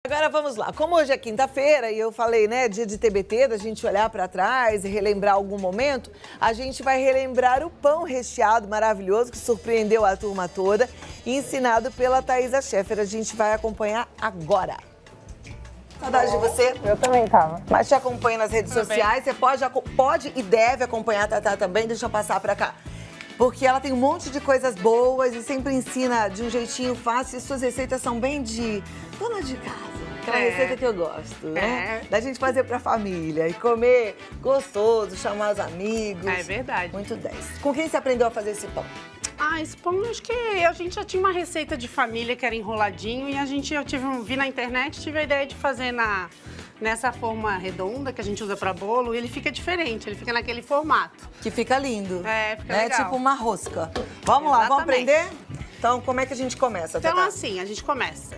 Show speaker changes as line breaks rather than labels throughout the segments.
Agora vamos lá. Como hoje é quinta-feira e eu falei, né, dia de TBT, da gente olhar para trás e relembrar algum momento, a gente vai relembrar o pão recheado maravilhoso que surpreendeu a turma toda, ensinado pela Thaisa Scheffer. A gente vai acompanhar agora. Saudade de você.
Eu também tava.
Mas te acompanha nas redes sociais. Você pode e deve acompanhar a Tatá também. Deixa eu passar para cá. Porque ela tem um monte de coisas boas e sempre ensina de um jeitinho fácil. E suas receitas são bem de dona de casa. Aquela receita que eu gosto, né? Da gente fazer pra família e comer gostoso, chamar os amigos.
É verdade.
Muito 10. Com quem você aprendeu a fazer esse pão?
Ah, esse pão, acho que a gente já tinha uma receita de família que era enroladinho e vi na internet, tive a ideia de fazer nessa forma redonda que a gente usa pra bolo e ele fica diferente, ele fica naquele formato.
Que fica lindo.
É, fica
né?
legal.
Tipo uma rosca. Vamos lá, vamos
Exatamente.
aprender? Então, como é que a gente começa,
Então,
Tatá?
assim, a gente começa.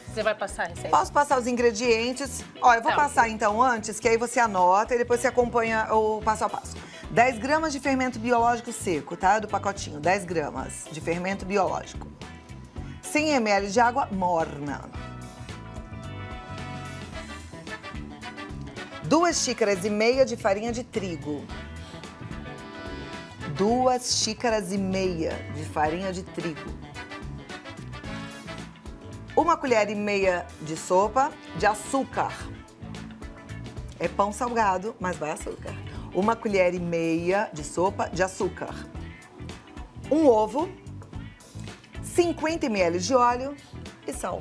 Você vai passar a receita?
Posso passar os ingredientes? Ó, eu vou
Então.
passar então antes, que aí você anota e depois você acompanha o passo a passo. 10 gramas de fermento biológico seco, tá? Do pacotinho, 10 gramas de fermento biológico. 100 ml de água morna. 2 xícaras e meia de farinha de trigo. 2 xícaras e meia de farinha de trigo. 1 colher e meia de sopa de açúcar. É pão salgado, mas vai açúcar. 1 colher e meia de sopa de açúcar. 1 ovo, 50 ml de óleo e sal.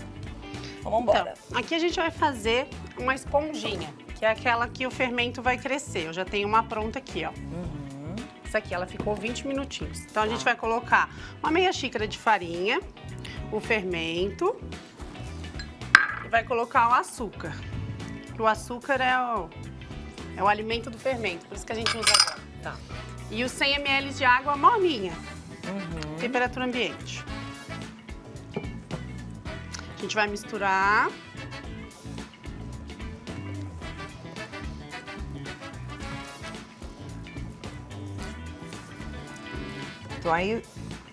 Vamos embora.
Então, aqui a gente vai fazer uma esponjinha, que é aquela que o fermento vai crescer. Eu já tenho uma pronta aqui, ó. Essa aqui, ela ficou 20 minutinhos. Então, a gente vai colocar uma meia xícara de farinha, o fermento e vai colocar o açúcar. O açúcar é o alimento do fermento, por isso que a gente usa agora. Tá. E os 100 ml de água morninha, temperatura ambiente. A gente vai misturar.
Então aí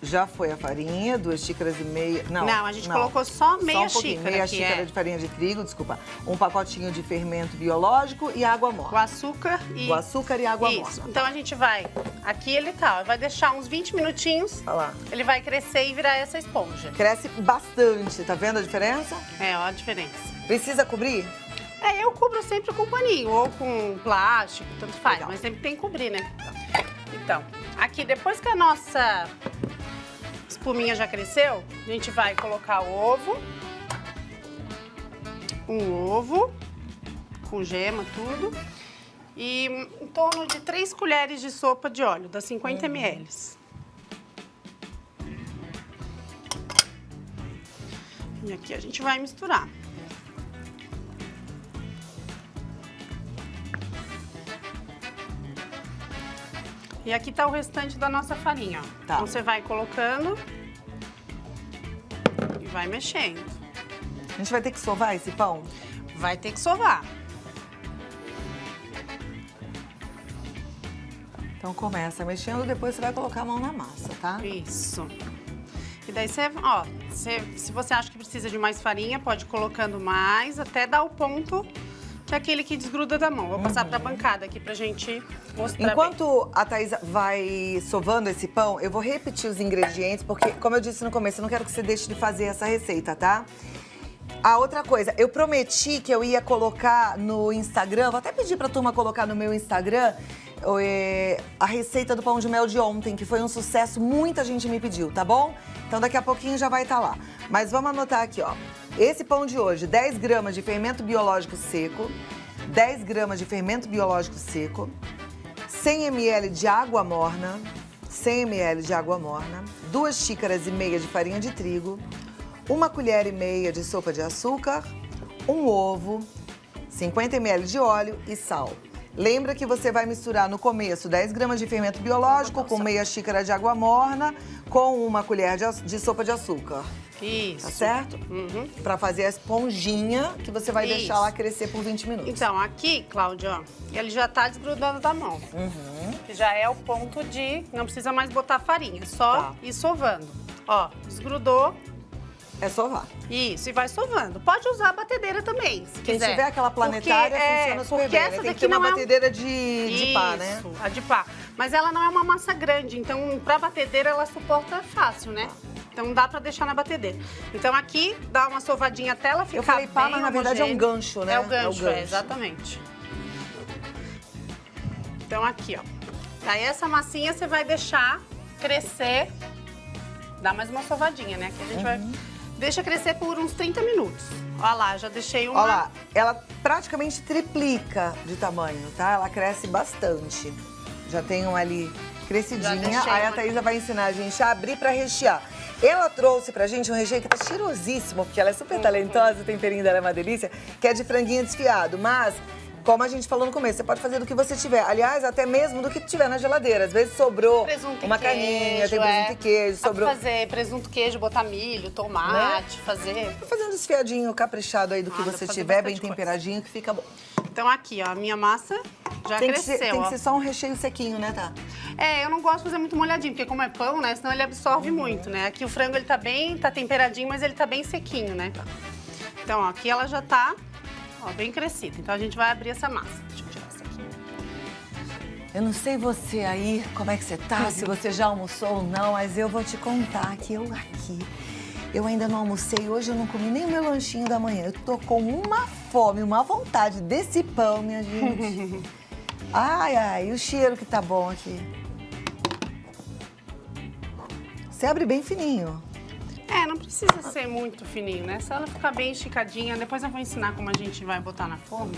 já foi a farinha, 2 xícaras e meia. Não,
a gente colocou só meia
um pouquinho,
xícara.
meia
que
xícara
é
de farinha de trigo, desculpa. 1 pacotinho de fermento biológico e água
o
morna.
açúcar e...
O açúcar e água
Isso.
morna.
Então a gente vai... Aqui ele tá, ó, vai deixar uns 20 minutinhos.
Olha lá.
Ele vai crescer e virar essa esponja.
Cresce bastante, tá vendo a diferença?
É, ó a diferença.
Precisa cobrir?
É, eu cubro sempre com paninho, ou com plástico, tanto faz.
Legal.
Mas sempre tem que cobrir, né? Então, aqui, depois que a nossa espuminha já cresceu, a gente vai colocar o ovo. Um ovo, com gema, tudo. E em torno de 3 colheres de sopa de óleo, das 50 ml. E aqui a gente vai misturar. E aqui tá o restante da nossa farinha, ó.
Tá.
Então você vai colocando e vai mexendo.
A gente vai ter que sovar esse pão?
Vai ter que sovar.
Então começa mexendo, depois você vai colocar a mão na massa, tá?
Isso. E daí você, ó, se você acha que precisa de mais farinha, pode ir colocando mais, até dar o ponto que é aquele que desgruda da mão. Vou passar pra bancada aqui pra gente mostrar.
Enquanto a Thaisa vai sovando esse pão, eu vou repetir os ingredientes, porque, como eu disse no começo, eu não quero que você deixe de fazer essa receita, tá? A outra coisa, eu prometi que eu ia colocar no Instagram, vou até pedir pra turma colocar no meu Instagram, a receita do pão de mel de ontem, que foi um sucesso, muita gente me pediu, tá bom? Então daqui a pouquinho já vai estar lá. Mas vamos anotar aqui, ó. Esse pão de hoje, 10 gramas de fermento biológico seco, 10 gramas de fermento biológico seco, 100 ml de água morna, 100 ml de água morna, 2 xícaras e meia de farinha de trigo, 1 colher e meia de sopa de açúcar, 1 ovo, 50 ml de óleo e sal. Lembra que você vai misturar no começo 10 gramas de fermento biológico com meia xícara de água morna com 1 colher de sopa de açúcar.
Isso.
Tá certo? Pra fazer a esponjinha que você vai deixar lá crescer por 20 minutos.
Então, aqui, Cláudia, ó, ele já tá desgrudando da mão. Que já é o ponto de... Não precisa mais botar farinha, só
Tá.
ir sovando. Ó, desgrudou.
É sovar.
Isso, e vai sovando. Pode usar a batedeira também, se
Quem
quiser.
tiver aquela planetária, funciona super
porque
bem,
essa
né? Tem
daqui
que ter uma
não é
batedeira de pá, né?
Isso, a de pá. Mas ela não é uma massa grande, então pra batedeira ela suporta fácil, né? Então dá pra deixar na batedeira. Então aqui, dá uma sovadinha até ela ficar
Eu falei pá,
bem
mas na verdade é um
homogênea.
gancho, né?
É o gancho, exatamente. Então aqui, ó. Aí essa massinha você vai deixar crescer. Dá mais uma sovadinha, né? Que a gente vai... Deixa crescer por uns 30 minutos. Olha lá, já deixei uma...
Olha lá, ela praticamente triplica de tamanho, tá? Ela cresce bastante. Já tem uma ali crescidinha. Aí a Thaísa vai ensinar a gente a abrir pra rechear. Ela trouxe pra gente um recheio que tá cheirosíssimo, porque ela é super talentosa, o temperinho dela é uma delícia, que é de franguinho desfiado. Mas, como a gente falou no começo, você pode fazer do que você tiver. Aliás, até mesmo do que tiver na geladeira. Às vezes sobrou uma carninha, tem presunto e queijo, sobrou...
Dá pra fazer presunto, queijo, botar milho, tomate, fazer...
Vou fazer um desfiadinho caprichado aí do que você tiver, bem temperadinho, que fica bom.
Então aqui, ó, a minha massa já cresceu,
Tem que ser só um recheio sequinho, né, tá?
É, eu não gosto de fazer muito molhadinho, porque como é pão, né, senão ele absorve muito, né? Aqui o frango, ele tá temperadinho, mas ele tá bem sequinho, né? Então, ó, aqui ela já tá, ó, bem crescida. Então a gente vai abrir essa massa. Deixa eu tirar essa aqui.
Eu não sei você aí, como é que você tá, se você já almoçou ou não, mas eu vou te contar que eu ainda não almocei, hoje eu não comi nem o meu lanchinho da manhã. Eu tô com uma fome, uma vontade desse pão, minha gente. Ai, ai, o cheiro que tá bom aqui. Você abre bem fininho.
É, não precisa ser muito fininho, né? Se ela ficar bem esticadinha, depois eu vou ensinar como a gente vai botar na forma.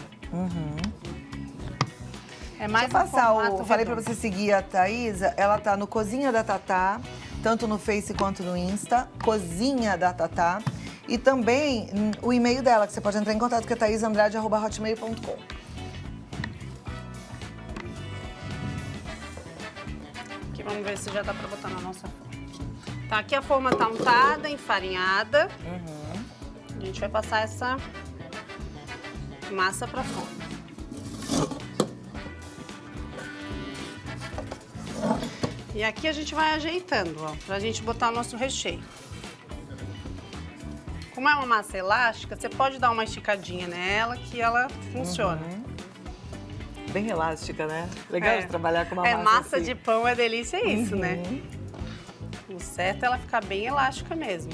É mais
Deixa eu passar
formato
falei pra
redondo.
você seguir a Thaísa, ela tá no Cozinha da Tatá, tanto no Face quanto no Insta, Cozinha da Tatá. E também o e-mail dela, que você pode entrar em contato com a thaisandrade@hotmail.com.
Aqui, vamos ver se já dá pra botar na nossa forma. Tá, aqui a forma tá untada, enfarinhada. A gente vai passar essa massa pra forma. E aqui a gente vai ajeitando, ó, pra gente botar o nosso recheio. Como é uma massa elástica, você pode dar uma esticadinha nela que ela funciona.
Bem elástica, né? Legal de trabalhar com uma massa
massa
assim.
de pão, é delícia, é isso, né? O certo é ela ficar bem elástica mesmo.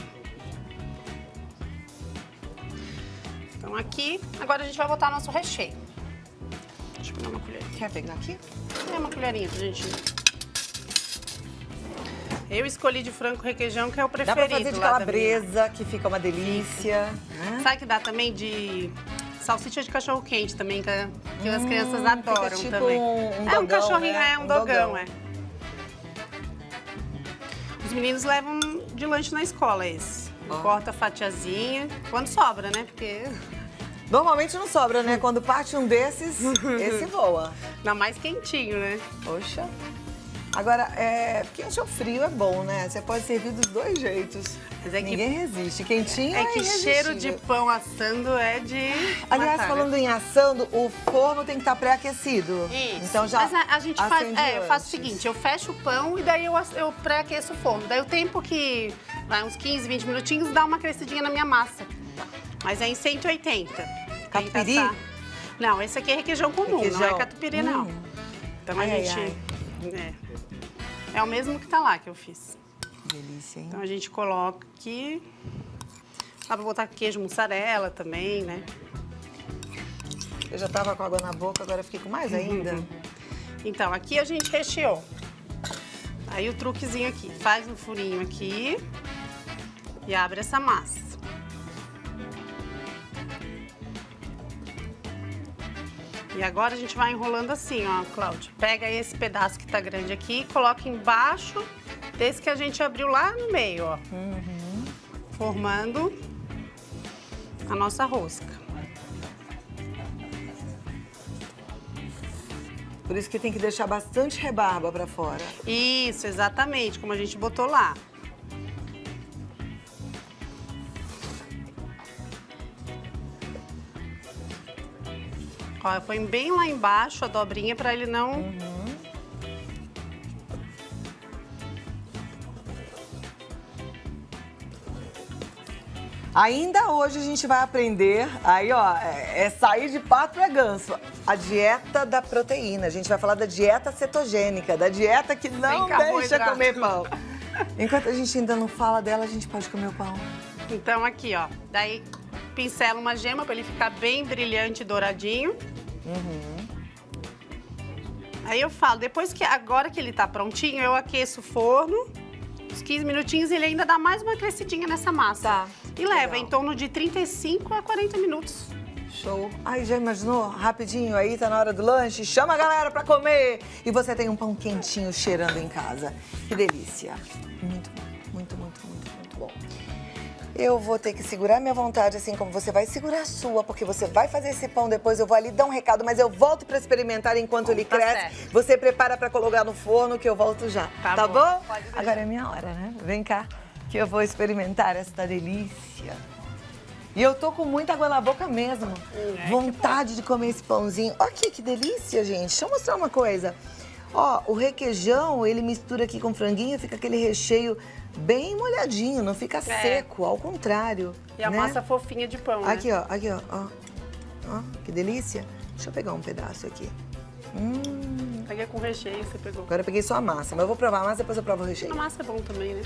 Então aqui, agora a gente vai botar nosso recheio. Deixa eu pegar uma colher.
Quer pegar aqui?
É uma colherinha pra gente... Eu escolhi de frango com requeijão, que é o
Dá
preferido.
pra fazer de
lá da
calabresa, que fica uma delícia.
minha. Sabe que dá também de salsicha de cachorro-quente também, que as crianças adoram
tipo
também.
um
É um
dogão,
cachorrinho,
né?
é um dogão, é. Os meninos levam de lanche na escola esse. Corta fatiazinha, quando sobra, né? Porque...
Normalmente não sobra, né? Quando parte um desses, esse voa.
Ainda mais quentinho, né?
Poxa. Agora, quente ou frio é bom, né? Você pode servir dos dois jeitos.
Mas é que-
Ninguém resiste. Quentinho
É que cheiro de
irresistível.
pão assando é de...
Aliás,
matar, né?
falando em assando, o forno tem que estar pré-aquecido.
Isso.
Então já
Mas a gente faz,
acende
eu faço o
antes.
seguinte, eu fecho o pão e daí eu pré-aqueço o forno. Daí o tempo que vai uns 15, 20 minutinhos, dá uma crescidinha na minha massa. Mas é em 180.
Catupiry?
Tem que assar. Não, esse aqui é requeijão comum, não é
Requeijão.
catupiry, não. Então a
Ai,
gente... É o mesmo que tá lá que eu fiz.
Delícia, hein?
Então a gente coloca aqui. Dá pra botar queijo mussarela também, né?
Eu já tava com água na boca, agora eu fiquei com mais ainda.
Então, aqui a gente recheou. Aí o truquezinho aqui, faz um furinho aqui e abre essa massa. E agora a gente vai enrolando assim, ó, Cláudia. Pega esse pedaço que tá grande aqui e coloca embaixo desse que a gente abriu lá no meio, ó. Formando a nossa rosca.
Por isso que tem que deixar bastante rebarba pra fora.
Isso, exatamente, como a gente botou lá. Ó, eu ponho bem lá embaixo a dobrinha pra ele não...
Ainda hoje a gente vai aprender, aí ó, é sair de pato pra ganso. A dieta da proteína. A gente vai falar da dieta cetogênica, da dieta que não deixa
carboidrato.
comer pão. Enquanto a gente ainda não fala dela, a gente pode comer o pão.
Então aqui, ó, daí pincela uma gema pra ele ficar bem brilhante e douradinho. Aí eu falo, agora que ele tá prontinho, eu aqueço o forno. Uns 15 minutinhos, ele ainda dá mais uma crescidinha nessa massa.
Tá.
E leva
Legal.
em torno de 35 a 40 minutos.
Show. Ai, já imaginou? Rapidinho aí, tá na hora do lanche, chama a galera pra comer. E você tem um pão quentinho cheirando em casa. Que delícia. Muito bom, muito bom. Eu vou ter que segurar minha vontade, assim como você vai segurar a sua, porque você vai fazer esse pão depois, eu vou ali dar um recado, mas eu volto pra experimentar enquanto ele
Tá
cresce.
certo.
Você prepara pra colocar no forno que eu volto já.
Tá bom. Pode deixar.
Agora é minha hora, né? Vem cá, que eu vou experimentar esta delícia. E eu tô com muita água na boca mesmo. Vontade de comer esse pãozinho. Olha aqui, que delícia, gente. Deixa eu mostrar uma coisa. Ó, o requeijão, ele mistura aqui com franguinho, fica aquele recheio bem molhadinho, não fica seco, ao contrário.
E a
né?
massa fofinha de pão, né?
Aqui, ó, ó, que delícia. Deixa eu pegar um pedaço aqui.
Peguei com recheio, você pegou.
Agora eu peguei só a massa, mas eu vou provar a massa, depois eu provo o
A
recheio.
massa é bom também, né?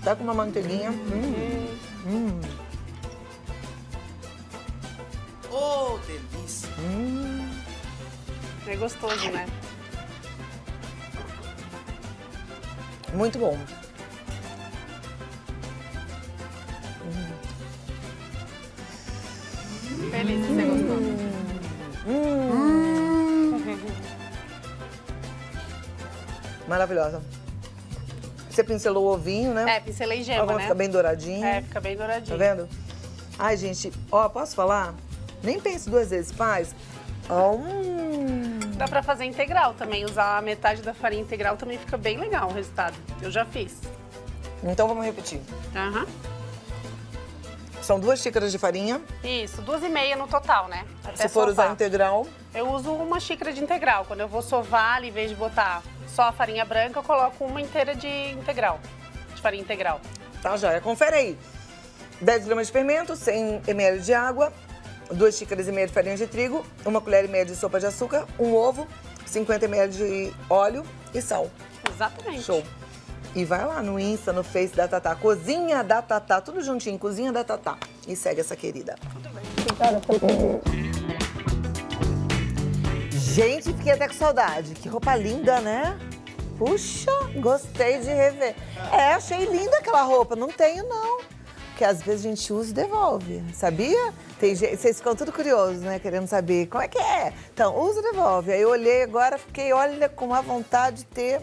Tá com uma manteiguinha.
Oh, delícia!
É gostoso, né?
Muito bom.
Feliz que você gostou.
Maravilhosa. Você pincelou o ovinho, né?
É, pincelei
Ó,
gema,
como
né?
fica bem douradinho.
É, fica bem
Tá
douradinho.
vendo? Ai, gente, ó, posso falar? Nem pense duas vezes, faz.
Dá pra fazer integral também, usar a metade da farinha integral também fica bem legal o resultado. Eu já fiz.
Então vamos repetir.
Aham.
São 2 xícaras de farinha.
Isso, 2,5 no total, né? Até
Se for usar
sovar.
integral,
Eu uso 1 xícara de integral. Quando eu vou sovar, em vez de botar só a farinha branca, eu coloco 1 inteira de integral, de farinha integral.
tá joia. Confere aí. 10 gramas de fermento, 100 ml de água, 2 xícaras e meia de farinha de trigo, 1 colher e meia de sopa de açúcar, 1 ovo, 50 ml de óleo e sal.
Exatamente.
Show. E vai lá no Insta, no Face da Tatá, Cozinha da Tatá, tudo juntinho, Cozinha da Tatá. E segue essa querida. Gente, fiquei até com saudade. Que roupa linda, né? Puxa, gostei de rever. É, achei linda aquela roupa. Não tenho, não. Porque às vezes a gente usa e devolve, sabia? Vocês ficam tudo curiosos, né? Querendo saber como é que é. Então, usa e devolve. Aí eu olhei agora, fiquei, olha, com uma vontade de ter.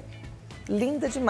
Linda demais.